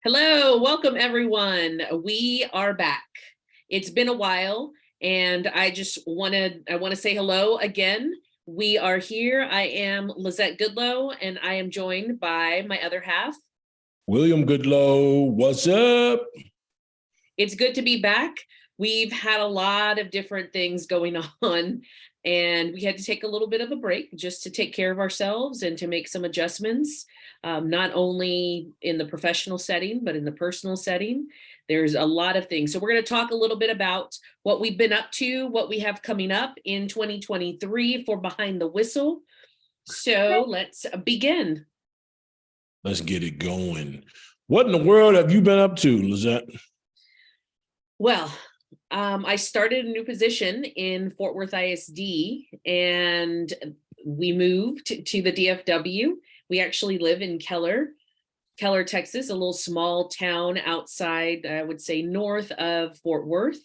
Hello, welcome everyone. We are back. It's been a while and I want to say hello again. We are here. I am Lizette Goodloe and I am joined by my other half. William Goodloe, what's up? It's good to be back. We've had a lot of different things going on and we had to take a little bit of a break just to take care of ourselves and to make some adjustments. Not only in the professional setting, but in the personal setting. There's a lot of things. So we're going to talk a little bit about what we've been up to, what we have coming up in 2023 for Behind the Whistle. So let's begin. Let's get it going. What in the world have you been up to, Lizette? Well, I started a new position in Fort Worth ISD and we moved to the DFW. We actually live in Keller, Texas, a little small town outside, I would say, north of Fort Worth.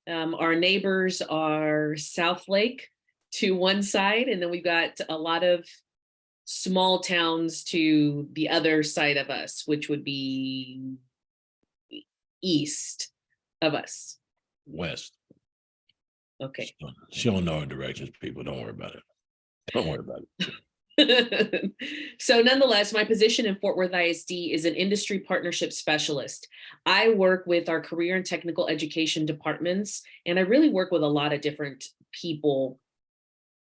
Our neighbors are South Lake to one side, and then we've got a lot of small towns to the other side of us, which would be east of us. West. Okay. She don't know her directions, people. Don't worry about it. Don't worry about it. So nonetheless, my position in Fort Worth ISD is an industry partnership specialist. I work with our career and technical education departments, and I really work with a lot of different people,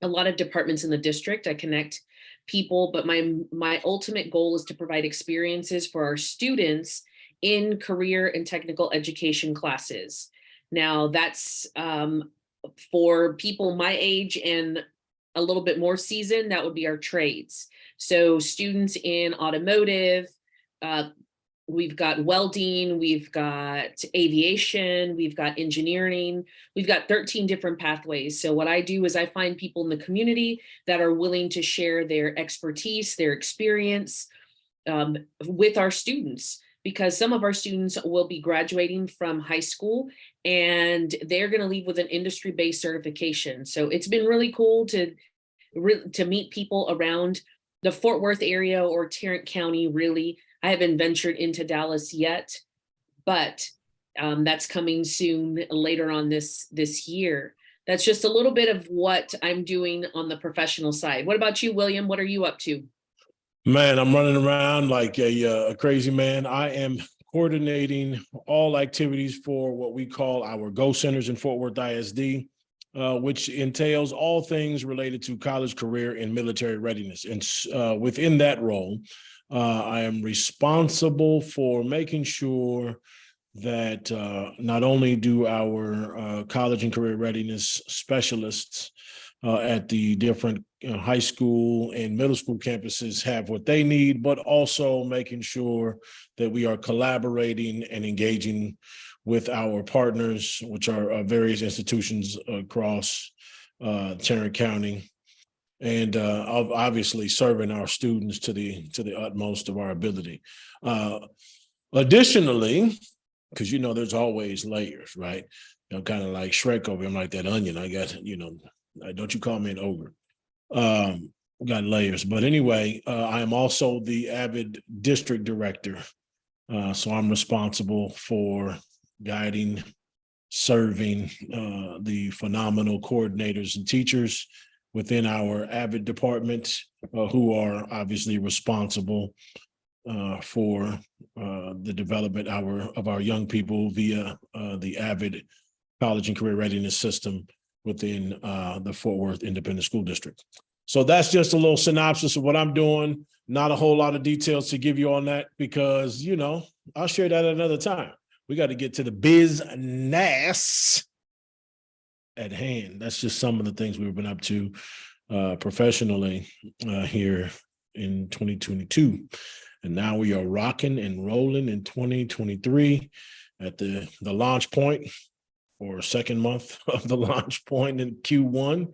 a lot of departments in the district. I connect people, but my ultimate goal is to provide experiences for our students in career and technical education classes. Now that's for people my age and a little bit more seasoned, that would be our trades. So students in automotive, we've got welding, we've got aviation, we've got engineering, we've got 13 different pathways. So what I do is I find people in the community that are willing to share their expertise, their experience with our students, because some of our students will be graduating from high school and they're going to leave with an industry-based certification. So it's been really cool to meet people around the Fort Worth area or Tarrant County, really. I haven't ventured into Dallas yet, but that's coming soon later on this year. That's just a little bit of what I'm doing on the professional side. What about you, William? What are you up to? Man, I'm running around like a crazy man. I am coordinating all activities for what we call our Go Centers in Fort Worth ISD, which entails all things related to college, career, and military readiness. And within that role, I am responsible for making sure that not only do our college and career readiness specialists at the different high school and middle school campuses have what they need, but also making sure that we are collaborating and engaging with our partners, which are various institutions across Tarrant County, and obviously serving our students to the utmost of our ability. Additionally, because there's always layers, right? Kind of like Shrek over here. I'm like that onion. I got, don't you call me an ogre. Got layers. But anyway, I am also the AVID district director. So I'm responsible for guiding, serving the phenomenal coordinators and teachers within our AVID department, who are obviously responsible for the development of our young people via the AVID College and Career Readiness System within the Fort Worth Independent School District. So that's just a little synopsis of what I'm doing. Not a whole lot of details to give you on that because, I'll share that at another time. We got to get to the business at hand. That's just some of the things we've been up to professionally here in 2022. And now we are rocking and rolling in 2023 at the launch point, or second month of the launch point in Q1.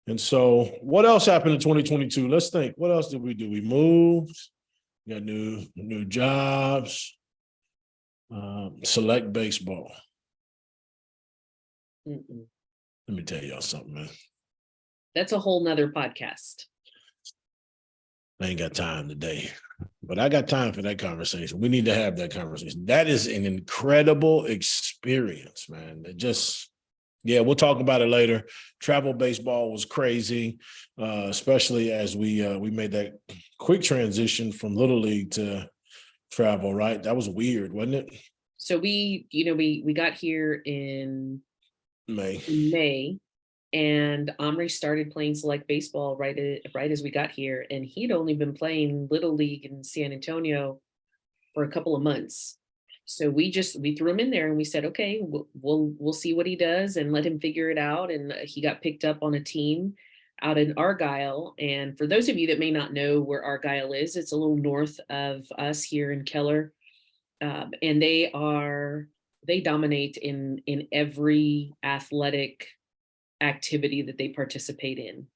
And so what else happened in 2022? Let's think. What else did we do? We moved, got new jobs, select baseball. Mm-mm. Let me tell y'all something, man. That's a whole nother podcast. I ain't got time today. but I got time for that conversation. We need to have that conversation. That is an incredible experience, man. It just, yeah, we'll talk about it later. Travel baseball was crazy, especially as we made that quick transition from Little League to travel, right? That was weird, wasn't it? So we got here in May. May, and Omri started playing select baseball right as we got here, and he'd only been playing Little League in San Antonio for a couple of months. So we threw him in there and we said, okay, we'll see what he does and let him figure it out. And he got picked up on a team out in Argyle. And for those of you that may not know where Argyle is, it's a little north of us here in Keller. And they dominate in every athletic activity that they participate in.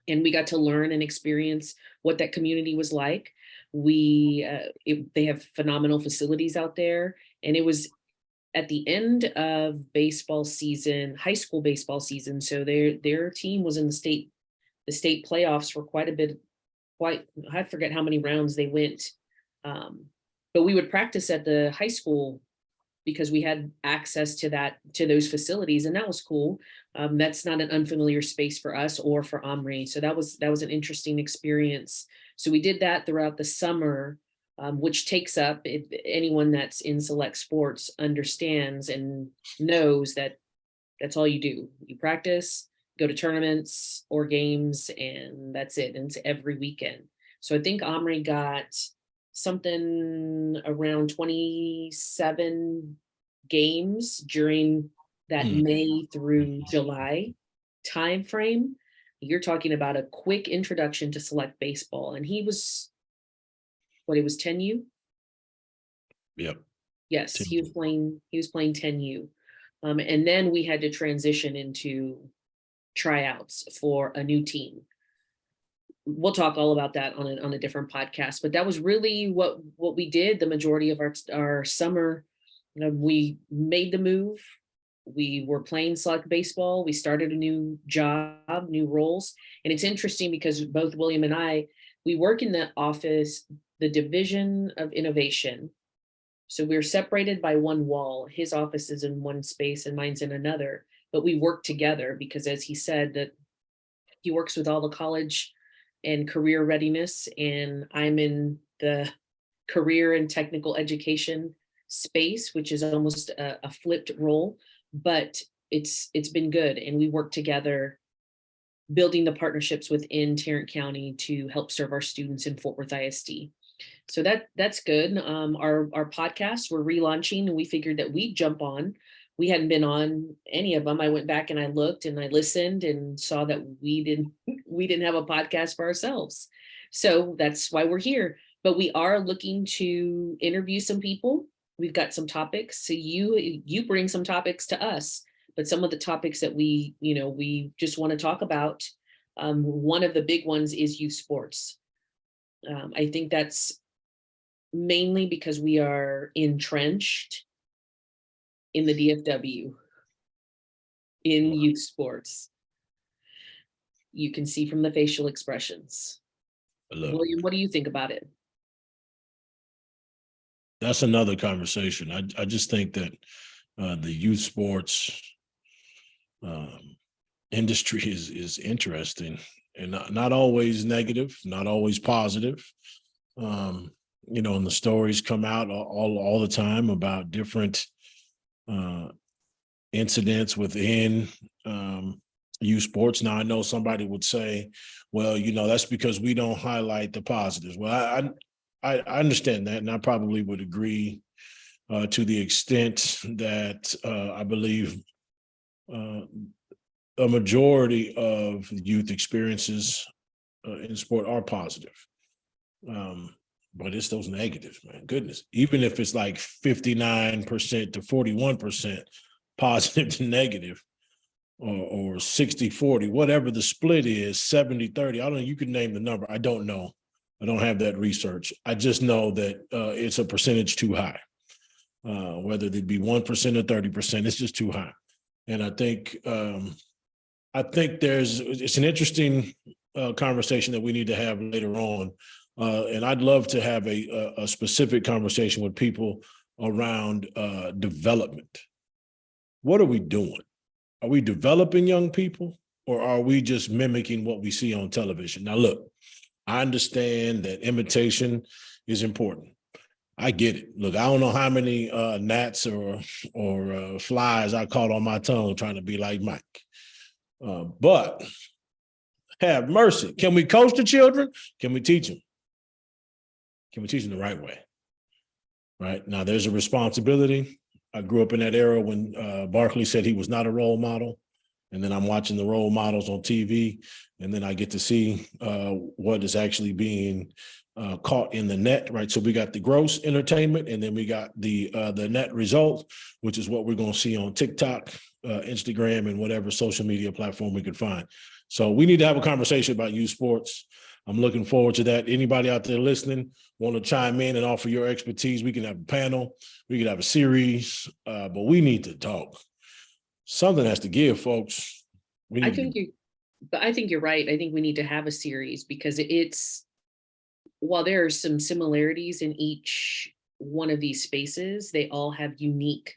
And we got to learn and experience what that community was like. They have phenomenal facilities out there, and it was at the end of baseball season, high school baseball season. So their team was in the state playoffs for quite a bit. I forget how many rounds they went, but we would practice at the high school because we had access to those facilities, and that was cool. That's not an unfamiliar space for us or for Omri, so that was an interesting experience. So we did that throughout the summer, which takes up, if anyone that's in select sports understands and knows that that's all you do. You practice, go to tournaments or games, and that's it. And it's every weekend. So I think Omri got something around 27 games during that May through July timeframe. You're talking about a quick introduction to select baseball. And he was 10U? Yep. Yes, 10. he was playing 10U. And then we had to transition into tryouts for a new team. We'll talk all about that on a different podcast, but that was really what we did the majority of our summer. We made the move. We were playing select baseball. We started a new job, new roles. And it's interesting because both William and I, we work in the office, the division of innovation. So we're separated by one wall. His office is in one space and mine's in another, but we work together because, as he said, that he works with all the college and career readiness, and I'm in the career and technical education space, which is almost a flipped role, but it's been good. And we work together building the partnerships within Tarrant County to help serve our students in Fort Worth ISD. So that's good. Our podcast, we're relaunching, and we figured that we'd jump on. We hadn't been on any of them. I went back and I looked and I listened and saw that we didn't have a podcast for ourselves. So that's why we're here. But we are looking to interview some people. We've got some topics. So you bring some topics to us, but some of the topics that we just want to talk about. One of the big ones is youth sports. I think that's mainly because we are entrenched in the DFW, in youth sports. You can see from the facial expressions. William, what do you think about it? That's another conversation. I just think that the youth sports industry is interesting, and not always negative, not always positive. And the stories come out all the time about different incidents within youth sports. Now, I know somebody would say, well, that's because we don't highlight the positives. Well, I understand that, and I probably would agree to the extent that I believe a majority of youth experiences in sport are positive. But it's those negatives, man. Goodness. Even if it's like 59% to 41% positive to negative, or 60-40, whatever the split is, 70-30. I don't know. You can name the number. I don't know. I don't have that research. I just know that it's a percentage too high. Whether it be 1% or 30%, it's just too high. And I think it's an interesting conversation that we need to have later on And I'd love to have a specific conversation with people around development. What are we doing? Are we developing young people, or are we just mimicking what we see on television? Now, look, I understand that imitation is important. I get it. Look, I don't know how many gnats or flies I caught on my tongue trying to be like Mike. But have mercy. Can we coach the children? Can we teach them? Can we teach them the right way? Right now, there's a responsibility. I grew up in that era when Barkley said he was not a role model. And then I'm watching the role models on TV, and then I get to see what is actually being caught in the net, right? So we got the gross entertainment, and then we got the net result, which is what we're going to see on TikTok, Instagram, and whatever social media platform we could find. So we need to have a conversation about youth sports. I'm looking forward to that. Anybody out there listening want to chime in and offer your expertise? We can have a panel, we can have a series, but we need to talk. Something has to give, folks. I think you're right. I think we need to have a series because while there are some similarities in each one of these spaces, they all have unique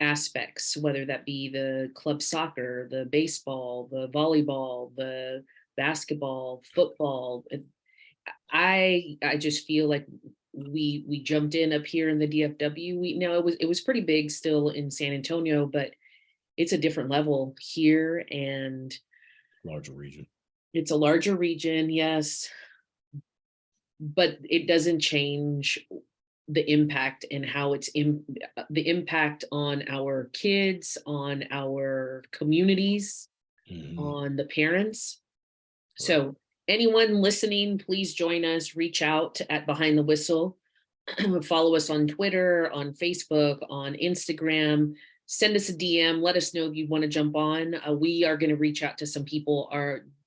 aspects, whether that be the club soccer, the baseball, the volleyball, the basketball, football. I just feel like we jumped in up here in the DFW. It was pretty big still in San Antonio, but it's a different level here, and larger region. It's a larger region, yes, but it doesn't change the impact and how the impact on our kids, on our communities, on the parents. Right. So anyone listening, please join us, reach out at Behind the Whistle, follow us on Twitter, on Facebook, on Instagram. Send us a DM. Let us know if you want to jump on. We are going to reach out to some people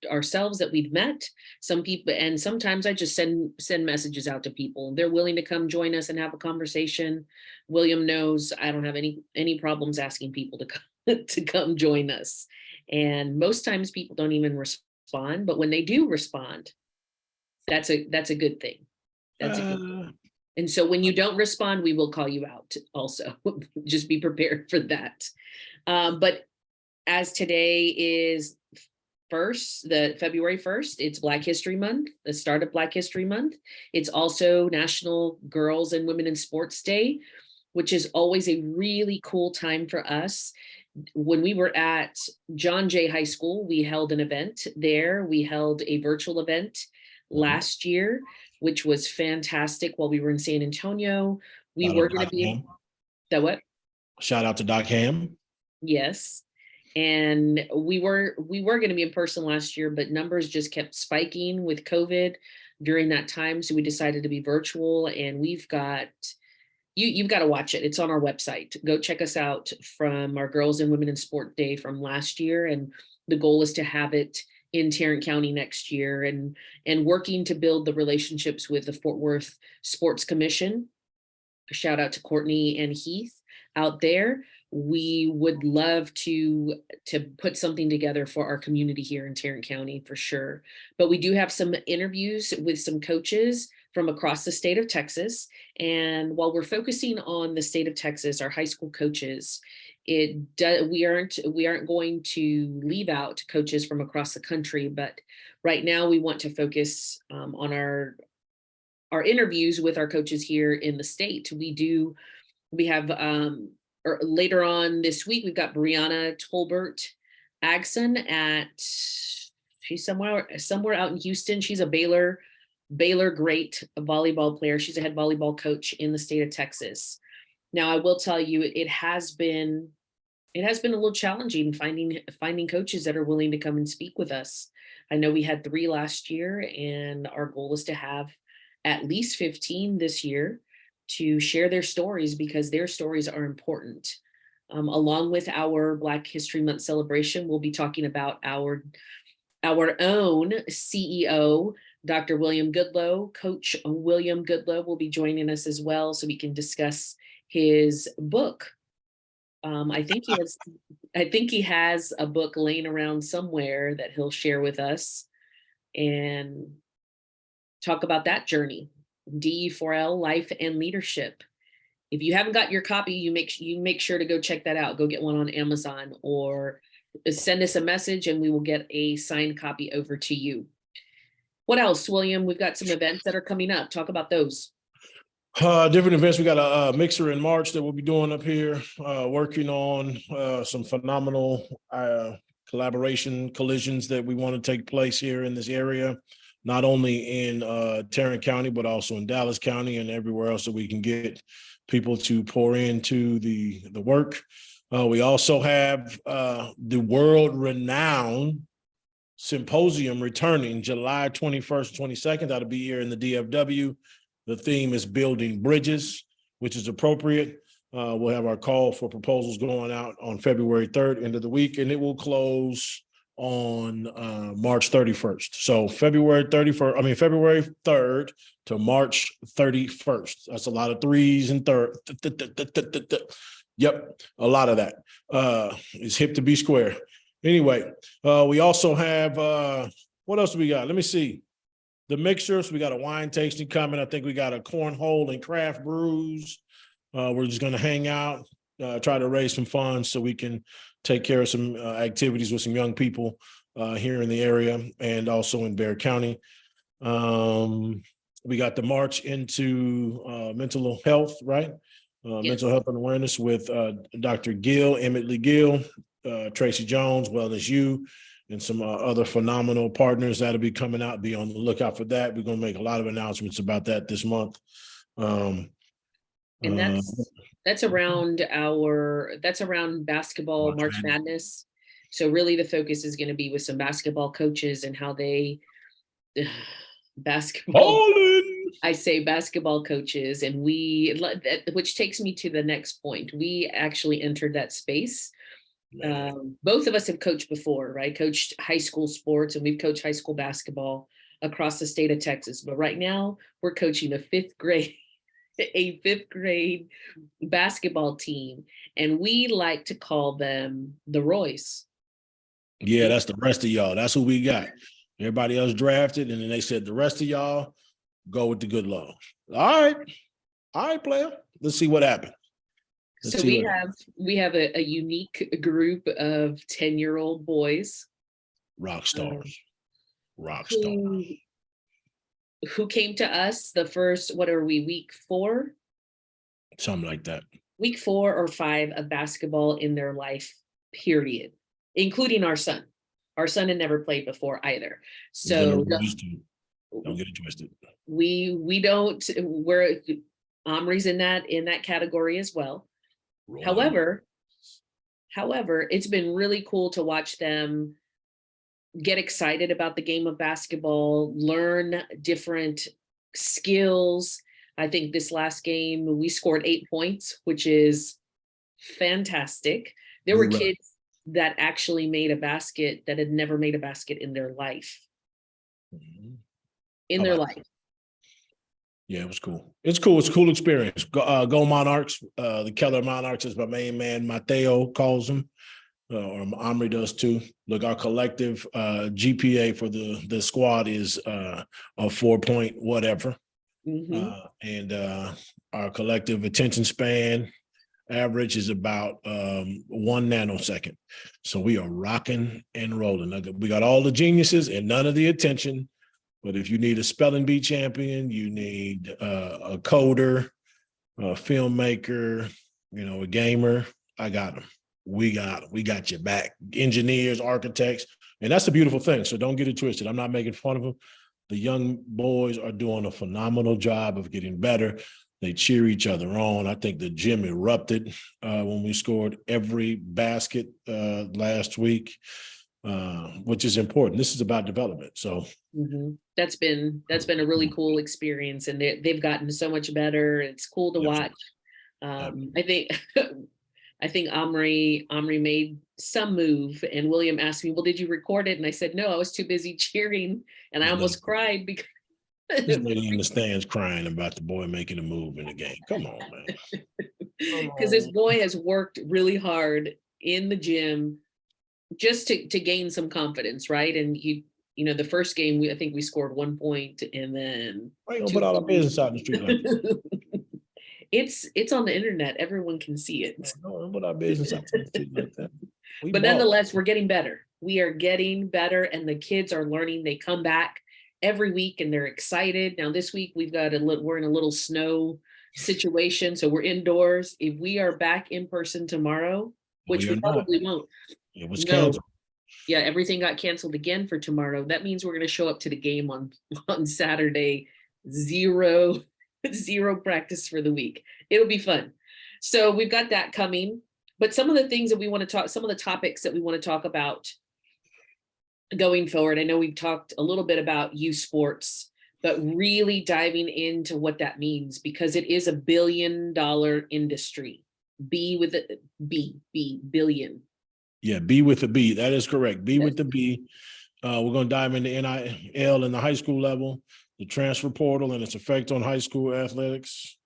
ourselves that we've met. Some people, and sometimes I just send messages out to people. They're willing to come join us and have a conversation. William knows I don't have any problems asking people to come to come join us. And most times people don't even respond, but when they do respond, that's a good thing. That's a good thing. And so when you don't respond, we will call you out also. Just be prepared for that. But as today is the February 1st, it's Black History Month, the start of Black History Month. It's also National Girls and Women in Sports Day, which is always a really cool time for us. When we were at John Jay High School, we held an event there. We held a virtual event last year, which was fantastic while we were in San Antonio. We were going to be what? Shout out to Doc Ham. Yes. And we were going to be in person last year, but numbers just kept spiking with COVID during that time. So we decided to be virtual, and we've got you've got to watch it. It's on our website. Go check us out from our Girls and Women in Sport Day from last year. And the goal is to have it in Tarrant County next year, and working to build the relationships with the Fort Worth Sports Commission. Shout out to Courtney and Heath out there. We would love to put something together for our community here in Tarrant County for sure. But we do have some interviews with some coaches from across the state of Texas. And while we're focusing on the state of Texas, our high school coaches, we aren't going to leave out coaches from across the country, but right now we want to focus on our interviews with our coaches here in the state. We have or later on this week, we've got Brianna Tolbert Agson she's somewhere out in Houston. She's a Baylor great volleyball player. She's a head volleyball coach in the state of Texas. Now, I will tell you, it has been a little challenging finding coaches that are willing to come and speak with us. I know we had 3 last year, and our goal is to have at least 15 this year to share their stories, because their stories are important. Along with our Black History Month celebration, we'll be talking about our own CEO, Dr. William Goodloe. Coach William Goodloe will be joining us as well, so we can discuss his book. I think he has a book laying around somewhere that he'll share with us. And talk about that journey. DE4L, Life and Leadership. If you haven't got your copy, you make sure to go check that out. Go get one on Amazon or send us a message and we will get a signed copy over to you. What else, William? We've got some events that are coming up. Talk about those. Different events. We got a mixer in March that we'll be doing up here, working on some phenomenal collaboration collisions that we want to take place here in this area, not only in Tarrant County, but also in Dallas County and everywhere else that we can get people to pour into the work. We also have the world-renowned symposium returning July 21st, 22nd. That'll be here in the DFW. The theme is building bridges, which is appropriate. We'll have our call for proposals going out on February 3rd, end of the week, and it will close on March 31st. So February 3rd to March 31st. That's a lot of threes and third. Yep, a lot of that. It's hip to be square. Anyway, we also have, what else do we got? Let me see. The mixers, we got a wine tasting coming. I think we got a cornhole and craft brews. We're just going to hang out, try to raise some funds so we can take care of some activities with some young people here in the area and also in Bexar County. We got the march into mental health, right? Yes. Mental health and awareness with Dr. Gill, Emmett Lee Gill, Tracy Jones, Wellness U, and some other phenomenal partners that'll be coming out. Be on the lookout for that. We're going to make a lot of announcements about that this month. And that's around basketball, March Madness. So really the focus is going to be with some basketball coaches and how they basketball. I say basketball coaches, and which takes me to the next point. We actually entered that space. Both of us have coached before, right? Coached high school sports, and we've coached high school basketball across the state of Texas. But right now we're coaching a fifth grade basketball team, and we like to call them the Roys. Yeah, that's the rest of y'all. That's who we got. Everybody else drafted, and then they said the rest of y'all go with the Goodloe. All right, player. Let's see what happens. So we have a unique group of 10-year-old boys. Rock stars. Who came to us the first, what are we, week 4? Something like that. Week 4 or 5 of basketball in their life, period, including our son. Our son had never played before either. So don't get it twisted. Omri's in that category as well. However, it's been really cool to watch them get excited about the game of basketball, learn different skills. I think this last game, we scored 8 points, which is fantastic. There were kids that actually made a basket that had never made a basket in their life. Yeah, it was cool. It's cool. It's a cool experience. Go Monarchs. The Keller Monarchs, is my main man, Mateo calls them, or Omri does too. Look, our collective GPA for the squad is a 4 point whatever. And our collective attention span average is about 1 nanosecond. So we are rocking and rolling. We got all the geniuses and none of the attention. But if you need a spelling bee champion, you need a coder, a filmmaker, a gamer, I got them. We got your back. Engineers, architects, and that's the beautiful thing. So don't get it twisted. I'm not making fun of them. The young boys are doing a phenomenal job of getting better. They cheer each other on. I think the gym erupted when we scored every basket last week. Which is important. This is about development. So that's been a really cool experience, and they've gotten so much better. It's cool to watch. I think Omri made some move, and William asked me, "Well, did you record it?" And I said, "No, I was too busy cheering," and I almost cried because this lady in the stands crying about the boy making a move in the game. Come on, man. Because this boy has worked really hard in the gym just to gain some confidence, right? And the first game, I think we scored 1 point and then I ain't gonna put 2 all our business points. out in the street like that. It's on the internet. Everyone can see it. Don't put our business out in the street like that. We But bought. nonetheless, we're getting better. We are getting better, and the kids are learning. They come back every week and they're excited. Now this week we're in a little snow situation, so we're indoors. If we are back in person tomorrow, which We we are not. probably won't. It was No. canceled. Yeah, everything got canceled again for tomorrow. That means we're going to show up to the game on Saturday. Zero practice for the week. It'll be fun. So we've got that coming. But some of the things that we want to talk, some of the topics that we want to talk about going forward, I know we've talked a little bit about youth sports, but really diving into what that means, because it is $1 billion industry. Billion. Yeah, B with the B. That is correct. B with the B. We're going to dive into NIL in the high school level, the transfer portal and its effect on high school athletics,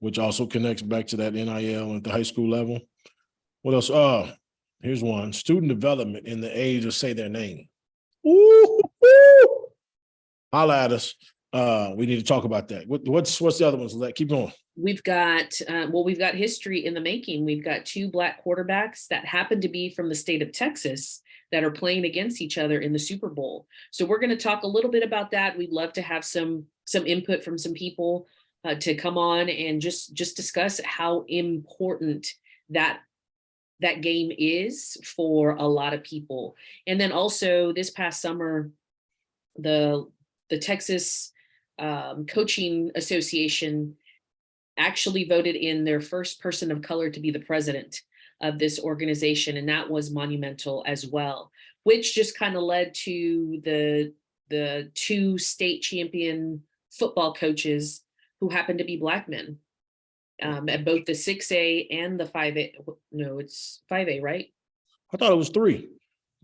which also connects back to that NIL at the high school level. What else? Here's one: student development in the age of say their name. Ooh, holla at us. We need to talk about that. What's the other ones? Keep going. We've got history in the making. We've got 2 Black quarterbacks that happen to be from the state of Texas that are playing against each other in the Super Bowl. So we're going to talk a little bit about that. We'd love to have some input from some people to come on and just discuss how important that game is for a lot of people. And then also this past summer, the Texas Coaching Association actually voted in their first person of color to be the president of this organization. And that was monumental as well, which just kind of led to the 2 state champion football coaches who happen to be Black men at both the 6A and the 5A. No, it's 5A, right? I thought it was 3.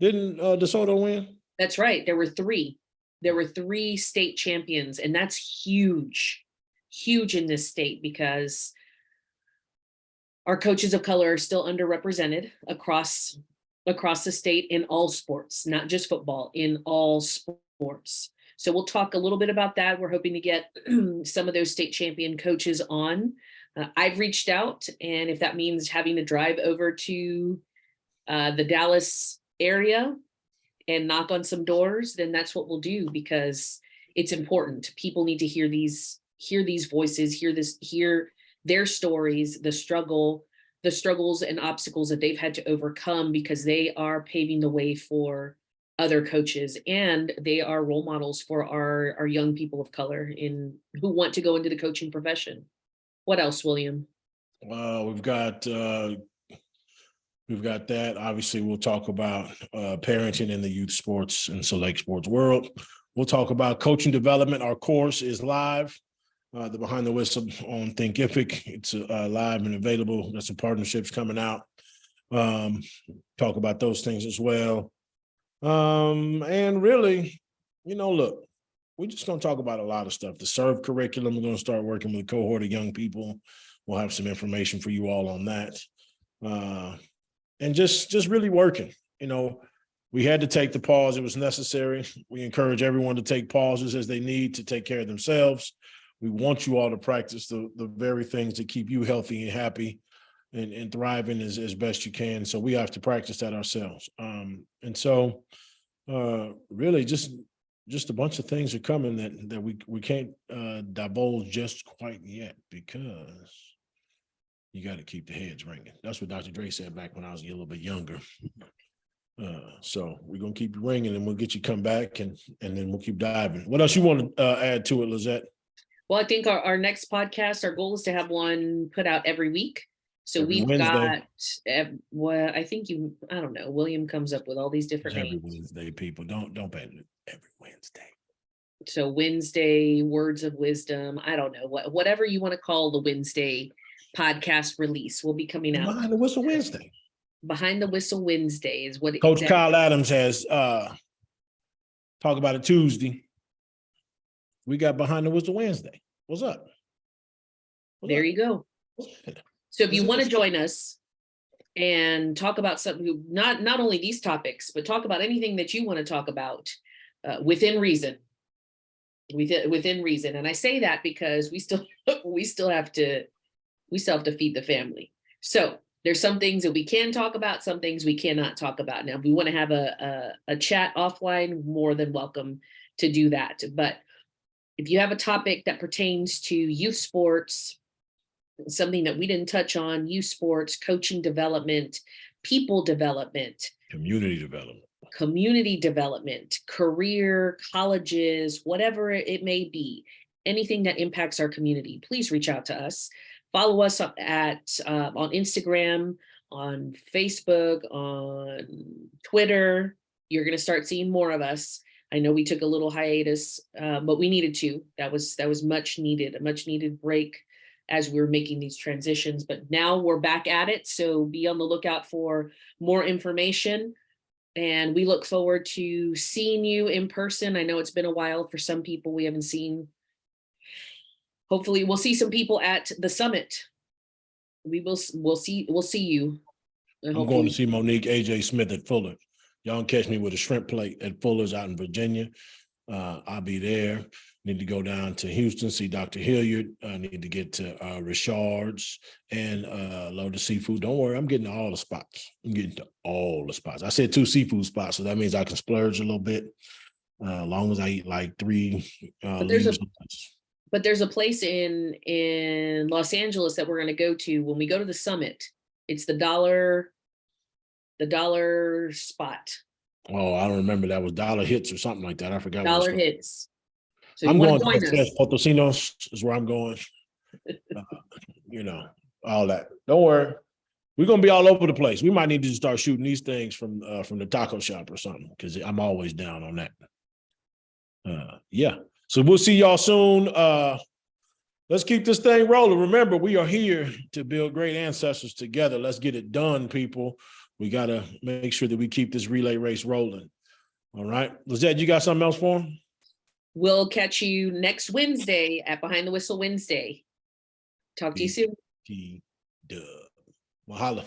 Didn't DeSoto win? That's right. There were 3. There were 3 state champions, and that's huge in this state, because our coaches of color are still underrepresented across the state in all sports, not just football, in all sports. So we'll talk a little bit about that. We're hoping to get some of those state champion coaches on. I've reached out, and if that means having to drive over to the Dallas area and knock on some doors, then that's what we'll do, because it's important. People need to hear these voices, hear their stories, the struggles and obstacles that they've had to overcome, because they are paving the way for other coaches, and they are role models for our young people of color who want to go into the coaching profession. What else, William? We've got that. Obviously, we'll talk about parenting in the youth sports and select sports world. We'll talk about coaching development. Our course is live. The Behind the Whistle on Thinkific. It's live and available. There's some partnerships coming out. Talk about those things as well. And really, look, we're just going to talk about a lot of stuff. The SERV curriculum, we're going to start working with a cohort of young people. We'll have some information for you all on that. And just really working. We had to take the pause. It was necessary. We encourage everyone to take pauses as they need to take care of themselves. We want you all to practice the very things that keep you healthy and happy and thriving as best you can. So we have to practice that ourselves. And so really just a bunch of things are coming that we can't divulge just quite yet, because you got to keep the heads ringing. That's what Dr. Dre said back when I was a little bit younger. So we're going to keep you ringing, and we'll get you come back, and then we'll keep diving. What else you want to add to it, Lizette? Well, I think our next podcast, our goal is to have one put out every week. So Every we've Wednesday. got, well, I think I don't know, William comes up with all these different Every names. Wednesday, people. Don't pay every Wednesday. So Wednesday, words of wisdom. I don't know, whatever you want to call the Wednesday podcast release will be coming out. Behind the Whistle Wednesday. Behind the Whistle Wednesday is what Coach Kyle Adams has talk about it Tuesday. We got Behind the Whistle Wednesday. What's up? There you go. So if you want to join us and talk about something, not only these topics, but talk about anything that you want to talk about, within reason. Within reason. And I say that because we still have to feed the family. So there's some things that we can talk about, some things we cannot talk about. Now, if we want to have a chat offline, more than welcome to do that. But if you have a topic that pertains to youth sports, something that we didn't touch on, youth sports, coaching development, people development, community development, career, colleges, whatever it may be, anything that impacts our community, please reach out to us. Follow us up on Instagram, on Facebook, on Twitter. You're going to start seeing more of us. I know we took a little hiatus, but we needed to. That was much needed, a much needed break as we were making these transitions. But now we're back at it. So be on the lookout for more information. And we look forward to seeing you in person. I know it's been a while for some people we haven't seen. Hopefully we'll see some people at the summit. We'll see you. I'm going to see Monique AJ Smith at Fuller. Y'all can catch me with a shrimp plate at Fuller's out in Virginia. I'll be there. Need to go down to Houston, see Dr. Hilliard. I need to get to Richard's and load the seafood. Don't worry, I'm getting to all the spots. I said 2 seafood spots, so that means I can splurge a little bit as long as I eat like 3 But there's a place in Los Angeles that we're going to go to when we go to the summit. It's the dollar spot. Oh, I don't remember. That was Dollar Hits or something like that. I forgot. Dollar Hits. So I'm going to Potosinos is where I'm going. All that. Don't worry. We're going to be all over the place. We might need to start shooting these things from the taco shop or something, because I'm always down on that. Yeah. So we'll see y'all soon. Let's keep this thing rolling. Remember, we are here to build great ancestors together. Let's get it done, people. We got to make sure that we keep this relay race rolling. All right. Lizette, you got something else for him? We'll catch you next Wednesday at Behind the Whistle Wednesday. Talk to you soon. Mahalo.